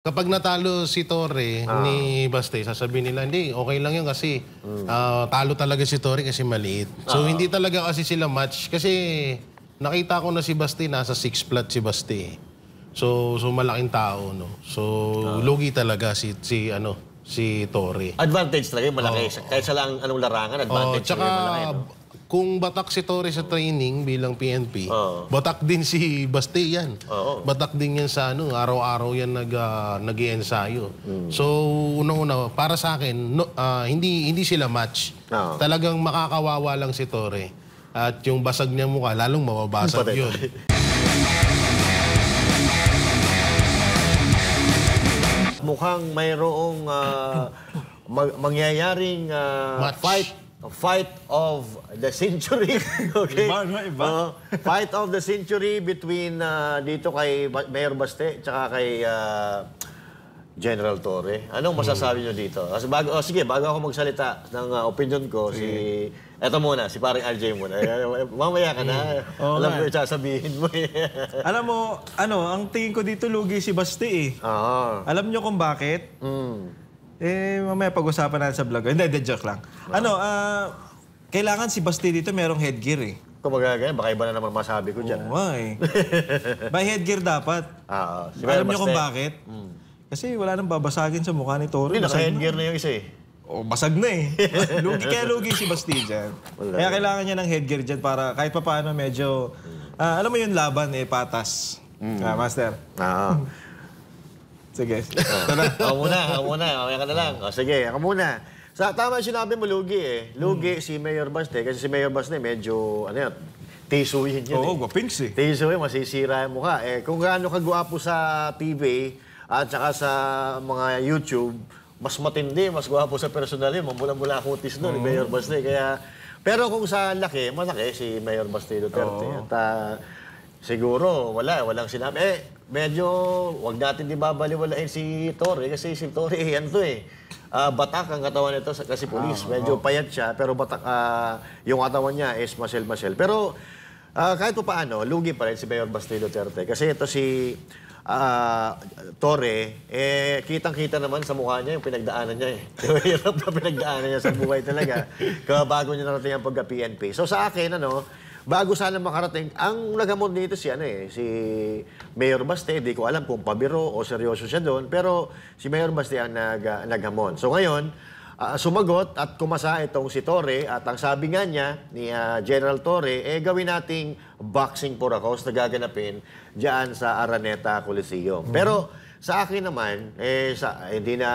Kapag natalo si Torre ni Baste, sasabihin nila, hindi, okay lang yun kasi talo talaga si Torre kasi maliit. So hindi talaga kasi sila match. Kasi nakita ko na si Baste, nasa 6 flat si Baste. So malaking tao, no? So lugi talaga si Torre. Advantage talaga yung malaki. Kahit sa lang anong larangan, advantage Tsaka, talaga yung malaki. No? kung batak si Torre sa training bilang PNP, batak din si Baste yan. Batak din yan sa araw-araw yan nag-iensayo. So, unang-una, para sa akin, hindi sila match. Talagang makakawawa lang si Torre. At yung basag niya mukha, lalong mababasag yun. Mukhang mayroong mangyayaring fight of the century. Okay? Iba. Fight of the century between dito kay Mayor Baste tsaka kay General Torre. Anong masasabi nyo dito? Kasi bago ako magsalita ng opinion ko, eto muna, si paring RJ muna. Mamaya ka na. Alam ko yung sasabihin mo eh. Alam mo, ang tingin ko dito lugi si Baste eh. Alam nyo kung bakit? Mamaya pag-usapan natin sa vlog. Hindi, joke lang. Kailangan si Baste dito merong headgear eh. Kung magagaya, baka iba na naman masabi ko dyan. Oo eh. By headgear dapat. Alam nyo kung bakit? Kasi wala nang babasagin sa mukha ni Torre. Hindi, naka-headgear na yung isa eh. Basag na eh. Kaya lugi si Baste dyan. Kaya kailangan niya ng headgear dyan para kahit pa paano medyo... alam mo yung laban eh, patas. Master. Sige. Ako muna. Mamaya ka na lang. Sige, ako muna. Tama yung sinabi mo, lugi eh. Lugi si Mayor Baste. Kasi si Mayor Baste medyo, tisuyin yun Oo, gwapings eh. Tisuyin, masisira yung mukha. Kung gaano kagwapo sa TV at saka sa mga YouTube, mas matindi, mas gwapo sa personal yun. Mamula-mula kutis doon ni Mayor Baste. Pero kung sa laki, malaki si Mayor Baste Duterte. At siguro, walang sinabi. Medyo, wag natin di babaliwalain si Torre kasi si Torre, batak ang katawan nito kasi pulis. Medyo payat siya, pero batak, yung katawan niya is muscle. Pero kahit pa paano, lugi pa rin si Mayor Baste Duterte. Kasi ito si Torre, kitang-kita naman sa mukha niya yung pinagdaanan niya eh. Hirap na pinagdaanan niya sa buhay talaga. Bago niya narating ang pagka-PNP. So sa akin, bago sana makarating, ang naghamon dito si Mayor Baste, di ko alam kung pabiro o seryoso siya doon, pero si Mayor Baste ang naghamon. So ngayon, sumagot at kumasa itong si Torre at ang sabi nga niya ni General Torre, gawin nating boxing for a cause na gaganapin dyan sa Araneta Coliseum. Pero sa akin naman, hindi na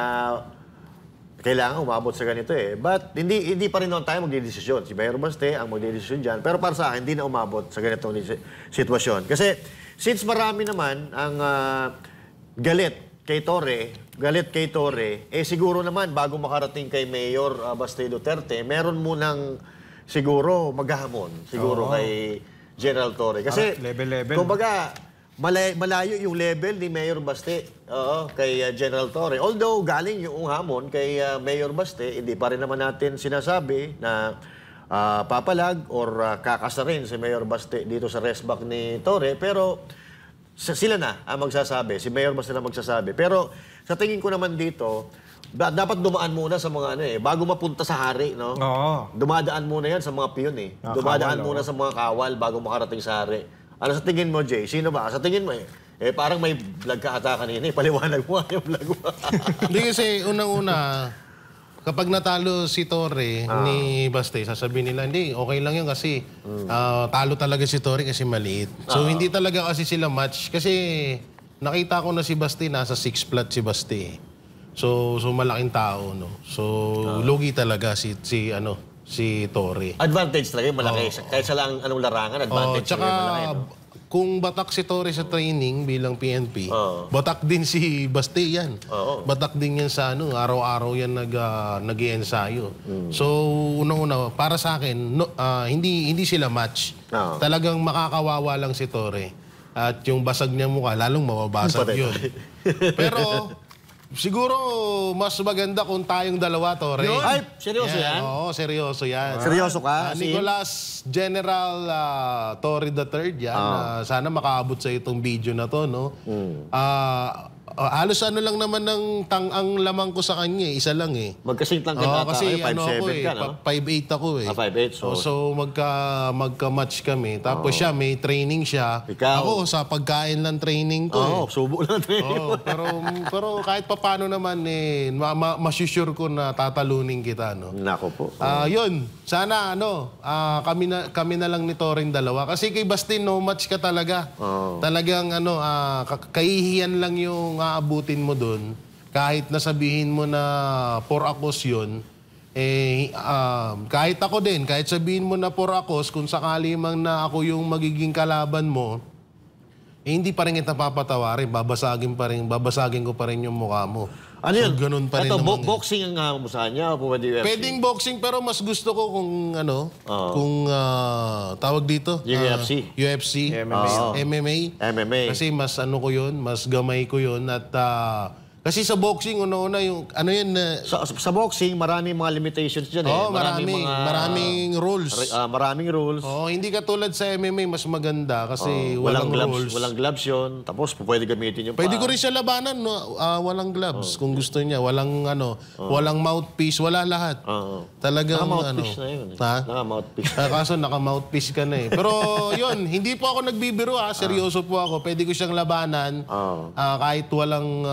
kailangan umabot sa ganito eh. But hindi pa rin naman tayo magdidesisyon. Si Mayor Baste ang magdidesisyon dyan. Pero para sa akin, hindi na umabot sa ganitong sitwasyon. Kasi since marami naman ang galit kay Torre, siguro naman bago makarating kay Mayor Baste Duterte, meron munang siguro maghahamon. Siguro kay General Torre. Kasi, level. kumbaga, malayo yung level ni Mayor Baste kay General Torre. Although galing yung hamon kay Mayor Baste, hindi pa rin naman natin sinasabi na papalag or kakasarin si Mayor Baste dito sa restback ni Torre. Pero sila na ang magsasabi. Si Mayor Baste na magsasabi. Pero sa tingin ko naman dito, dapat dumaan muna sa mga bago mapunta sa hari, no? Dumadaan muna yan sa mga piyon eh. Dumadaan muna sa mga kawal bago makarating sa hari. Ano sa tingin mo, Jay? Sino ba? Sa tingin mo parang may vlog ka ata kanina. Paliwanag mo yung vlog mo. Hindi kasi, unang-una, kapag natalo si Torre ni Baste, sasabihin nila, hindi, okay lang yun kasi talo talaga si Torre kasi maliit. So hindi talaga kasi sila match. Kasi nakita ko na si Baste, nasa 6 flat si Baste. So malaking tao, no? So lugi talaga si Torre. Advantage talaga yung malaki. Kahit sa lang anong larangan, advantage talaga yung malaki. No? Kung batak si Torre sa training bilang PNP, batak din si Baste yan. Batak din yan sa araw-araw yan nag-iensayo. So, unang-una, para sa akin, hindi sila match. Talagang makakawawa lang si Torre. At yung basag niya mukha, lalong mababasag yun. Pero, siguro, mas maganda kung tayong dalawa, Torre. Ay, seryoso yan? Oo, seryoso yan. Seryoso ka? Nicolas General Torre III yan. Sana makaabot sa itong video na to, no? halos ano lang naman ang lamang ko sa kanya, isa lang eh. Magkasing lang ka Kasi kayo, 5'7 ako eh, ka, no? 5'8 ako eh. 5'8, so magka-match kami. Tapos siya, may training siya. Ikaw? Ako, sa pagkain lang training ko eh. Subo lang training mo. Pero kahit papano naman eh, masusure ko na tatalunin kita, no? Nako po. Yun, sana kami na lang nito rin dalawa. Kasi kay Basti, no match ka talaga. Talagang kahihiyan lang yung aabutin mo doon. Kahit nasabihin mo na for akos yun, kahit ako din, kahit sabihin mo na for akos, kung sakali mang na ako yung magiging kalaban mo, hindi pa rin kita papatawarin, babasagin ko pa rin yung mukha mo. Ano yun? Ganun pa rin Ito, naman boxing ang musahan niya o pwede UFC? Pwedeng boxing, pero mas gusto ko kung tawag dito? Yung UFC. UFC. MMA. Kasi mas ko yun, mas gamay ko yun. At kasi sa boxing, una-una yung, Sa boxing, maraming mga limitations dyan eh. Maraming rules. Maraming rules. Hindi katulad sa MMA, mas maganda kasi walang rules. Walang gloves yun. Tapos, pwede gamitin yung Pwede ko rin siya labanan, no? Walang gloves kung gusto niya. Walang mouthpiece, wala lahat. Talagang Naka-mouthpiece na yun. Naka-mouthpiece. Kaso naka-mouthpiece ka na eh. Pero yun, hindi po ako nagbibiro seryoso po ako. Pwede ko siyang labanan kahit walang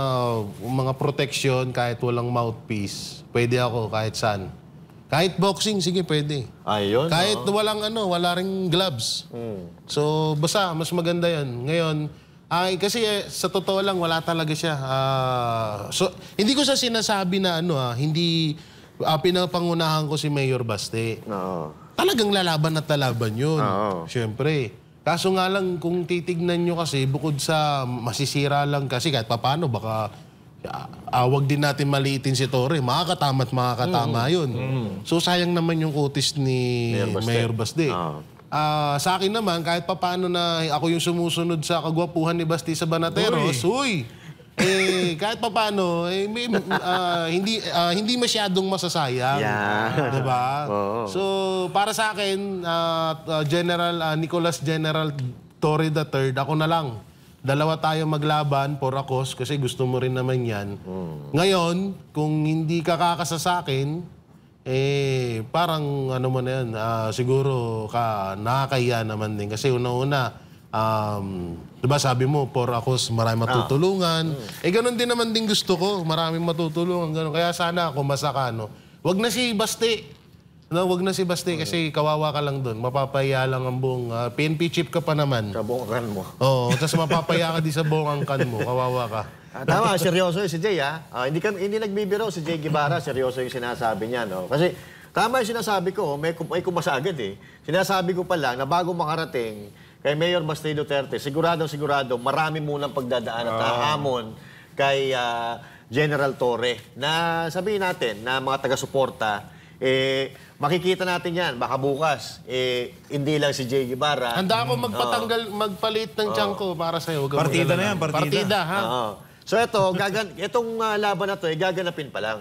mga protection, kahit walang mouthpiece. Pwede ako kahit saan. Kahit boxing, sige pwede. Ayun. Kahit wala ring gloves. So, basta, mas maganda yan. Ngayon, kasi sa totoo lang, wala talaga siya. So, hindi ko sa sinasabi na hindi pinapangunahan ko si Mayor Baste. Talagang lalaban at lalaban yun. Siyempre. Kaso nga lang, kung titignan nyo kasi, bukod sa masisira lang kasi, kahit papano, baka wag din natin maliitin si Torre. Makakatama at makakatama yun. So, sayang naman yung kutis ni Mayor Baste. Sa akin naman, kahit papaano na ako yung sumusunod sa kagwapuhan ni Basti sa Banateros, kahit papaano, hindi masyadong masasayang. Diba? So, para sa akin, Nicolas General Torre III, ako na lang. Dalawa tayo maglaban, for akos, kasi gusto mo rin naman yan. Ngayon, kung hindi ka kakasa sa akin, parang mo na yan, siguro nakakahiya naman din. Kasi una-una, diba sabi mo, for akos, marami matutulungan. Ganun din naman din gusto ko, maraming matutulungan. Ganun. Kaya sana ako masaka, no? Wag na si Basti. Wag na si Basti kasi kawawa ka lang doon. Mapapahiya lang ang buong... PNP chip ka pa naman. Sa buong angkan mo. Oo, tapos mapapahiya ka di sa buong angkan mo. Kawawa ka. Tama, seryoso yun si Jay, hindi nagbibiro si Jay Guevara, seryoso yung sinasabi niya, no? Kasi tama yung sinasabi ko, may kumasa agad eh. Sinasabi ko pa lang na bago makarating kay Mayor Baste Duterte, sigurado, marami munang pagdadaan at hahamon kay General Torre. Na sabihin natin na mga taga-suporta, makikita natin yan, baka bukas, hindi lang si Jay Guevara. Handa ako magpalit ng tiyan ko para sa'yo. Partida na yan, partida. Partida, ha? So itong laban na to, gaganapin pa lang.